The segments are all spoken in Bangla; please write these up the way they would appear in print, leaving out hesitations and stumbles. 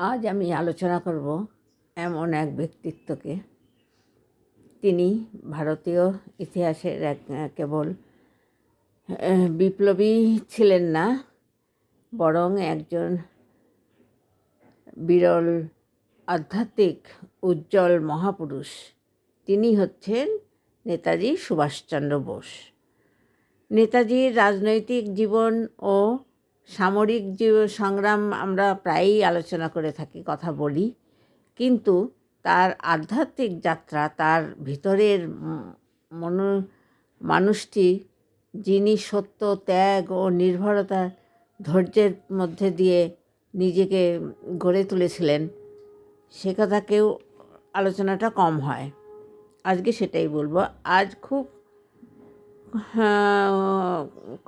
আজ আমি আলোচনা করব এমন এক ব্যক্তিত্বকে। তিনি ভারতীয় ইতিহাসের এক কেবল বিপ্লবী ছিলেন না, বরং একজন বিরল আধ্যাত্মিক উজ্জ্বল মহাপুরুষ। তিনি হচ্ছেন নেতাজি সুভাষচন্দ্র বোস। নেতাজির রাজনৈতিক জীবন ও সামরিক সংগ্রাম আমরা প্রায়ই আলোচনা করে থাকি, কথা বলি, কিন্তু তার আধ্যাত্মিক যাত্রা, তার ভিতরের মানুষটি, যিনি সত্য, ত্যাগ ও নির্ভরতা, ধৈর্যের মধ্যে দিয়ে নিজেকে গড়ে তুলেছিলেন, সে কথাকেও আলোচনাটা কম হয়। আজকে সেটাই বলবো। আজ খুব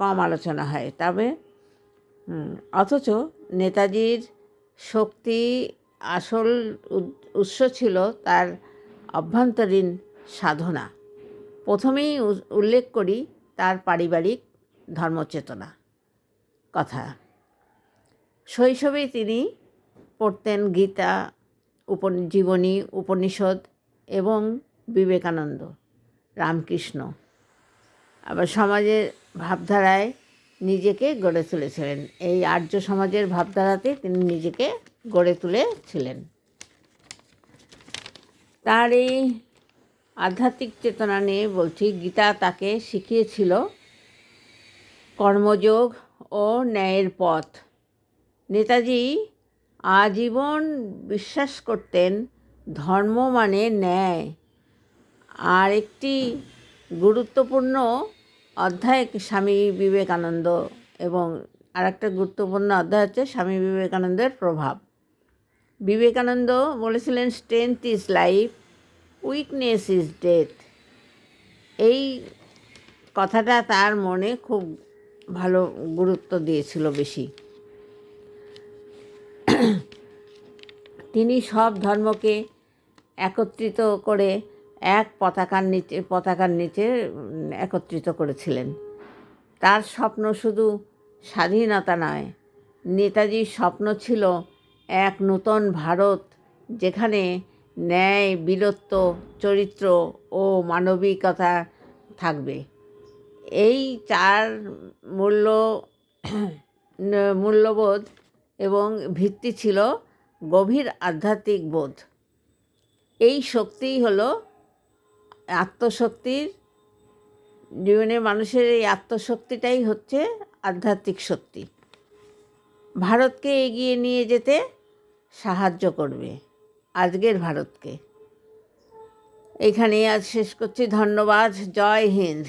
কম আলোচনা হয়, তবে অথচ নেতাজির শক্তি আসল উৎস ছিল তার অভ্যন্তরীণ সাধনা। প্রথমেই উল্লেখ করি তার পারিবারিক ধর্মচেতনা কথা। শৈশবেই তিনি পড়তেন গীতা, জীবনী, উপনিষদ এবং বিবেকানন্দ, রামকৃষ্ণ। আবার সমাজের ভাবধারায় নিজেকে গড়ে তুলেছিলেন। এই আর্য সমাজের ভাবধারাতে তিনি নিজেকে গড়ে তুলেছিলেন। তার এই আধ্যাত্মিক চেতনা নিয়ে বলছি, গীতা তাকে শিখিয়েছিল কর্মযোগ ও ন্যায়ের পথ। নেতাজি আজীবন বিশ্বাস করতেন ধর্ম মানে ন্যায়। আর একটি গুরুত্বপূর্ণ অধ্যায় স্বামী বিবেকানন্দ, এবং আরেকটা গুরুত্বপূর্ণ অধ্যায় হচ্ছে স্বামী বিবেকানন্দের প্রভাব। বিবেকানন্দ বলেছিলেন, strength is life, weakness is death. এই কথাটা তার মনে খুব ভালো গুরুত্ব দিয়েছিল বেশি। তিনি সব ধর্মকে একত্রিত করে এক পতাকার নিচে একত্রিত করেছিলেন। তার স্বপ্ন শুধু স্বাধীনতা নয়, নেতাজির স্বপ্ন ছিল এক নূতন ভারত, যেখানে ন্যায়, বীরত্ব, চরিত্র ও মানবিকতা থাকবে। এই চার মূল্যবোধ এবং ভিত্তি ছিল গভীর আধ্যাত্মিক বোধ। এই শক্তিই হলো আত্মশক্তির জীবনে, মানুষের এই আত্মশক্তিটাই হচ্ছে আধ্যাত্মিক শক্তি। ভারতকে এগিয়ে নিয়ে যেতে সাহায্য করবে, আজকের ভারতকে। এখানেই আজ শেষ করছি। ধন্যবাদ। জয় হিন্দ।